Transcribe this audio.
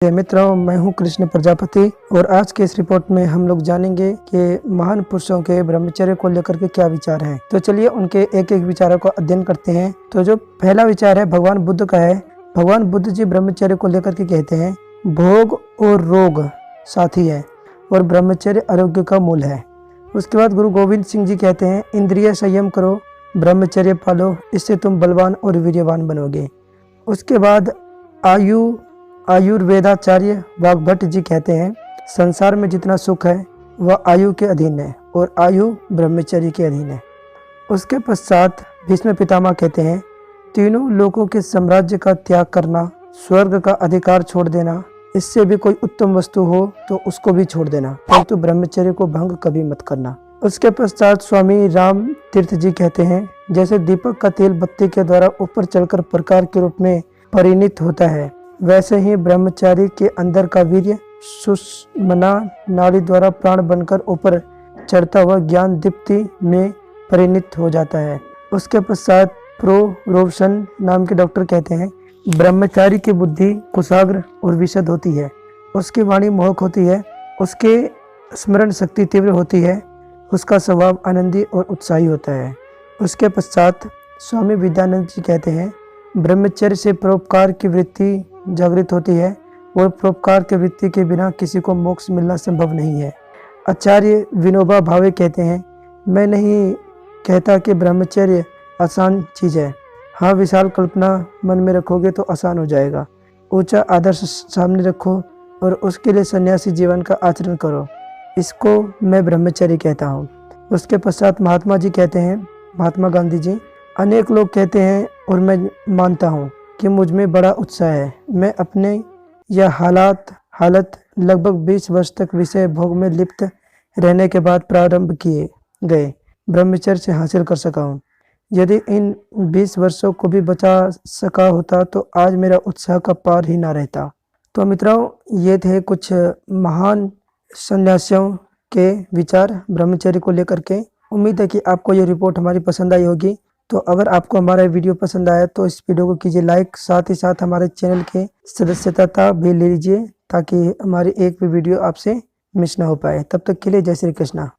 मित्रों, मैं हूं कृष्ण प्रजापति और आज के इस रिपोर्ट में हम लोग जानेंगे कि महान पुरुषों के ब्रह्मचर्य को लेकर के क्या विचार हैं। तो चलिए उनके एक एक विचारों को अध्ययन करते हैं। तो जो पहला विचार है भगवान बुद्ध का है। भगवान बुद्ध जी ब्रह्मचर्य को लेकर के कहते हैं, भोग और रोग साथी है और ब्रह्मचर्य आरोग्य का मूल है। उसके बाद गुरु गोविंद सिंह जी कहते हैं, इंद्रिय संयम करो, ब्रह्मचर्य पालो, इससे तुम बलवान और वीर्यवान बनोगे। उसके बाद आयुर्वेदाचार्य वाग्भट जी कहते हैं, संसार में जितना सुख है वह आयु के अधीन है और आयु ब्रह्मचर्य के अधीन है। उसके पश्चात भीष्म पितामह कहते हैं, तीनों लोकों के साम्राज्य का त्याग करना, स्वर्ग का अधिकार छोड़ देना, इससे भी कोई उत्तम वस्तु हो तो उसको भी छोड़ देना, परंतु ब्रह्मचर्य को भंग कभी मत करना। उसके पश्चात स्वामी राम तीर्थ जी कहते हैं, जैसे दीपक का तेल बत्ती के द्वारा ऊपर चढ़कर प्रकाश के रूप में परिणित होता है, वैसे ही ब्रह्मचारी के अंदर का वीर्य सुषुम्ना नाड़ी द्वारा प्राण बनकर ऊपर चढ़ता हुआ ज्ञान दीप्ति में परिणित हो जाता है। उसके पश्चात प्रोरोशन नाम के डॉक्टर कहते हैं, ब्रह्मचारी की बुद्धि कुशाग्र और विशद होती है, उसकी वाणी मोहक होती है, उसके स्मरण शक्ति तीव्र होती है, उसका स्वभाव आनंदी और उत्साही होता है। उसके पश्चात स्वामी विद्यानंद जी कहते हैं, ब्रह्मचर्य से परोपकार की वृत्ति जागृत होती है और परोपकार की वृत्ति के बिना किसी को मोक्ष मिलना संभव नहीं है। आचार्य विनोबा भावे कहते हैं, मैं नहीं कहता कि ब्रह्मचर्य आसान चीज़ है, हाँ विशाल कल्पना मन में रखोगे तो आसान हो जाएगा। ऊंचा आदर्श सामने रखो और उसके लिए सन्यासी जीवन का आचरण करो, इसको मैं ब्रह्मचर्य कहता हूँ। उसके पश्चात महात्मा जी कहते हैं, महात्मा गांधी जी, अनेक लोग कहते हैं और मैं मानता हूँ कि मुझ में बड़ा उत्साह है। मैं अपने यह हालत लगभग 20 वर्ष तक विषय भोग में लिप्त रहने के बाद प्रारंभ किए गए ब्रह्मचर्य से हासिल कर सका हूँ। यदि इन 20 वर्षों को भी बचा सका होता तो आज मेरा उत्साह का पार ही ना रहता। तो मित्रों, ये थे कुछ महान सन्यासियों के विचार ब्रह्मचर्य को लेकर के। उम्मीद है कि आपको ये रिपोर्ट हमारी पसंद आई होगी। तो अगर आपको हमारा वीडियो पसंद आया तो इस वीडियो को कीजिए लाइक, साथ ही साथ हमारे चैनल के सदस्यता भी ले लीजिए ताकि हमारी एक भी वीडियो आपसे मिस ना हो पाए। तब तक के लिए जय श्री कृष्णा।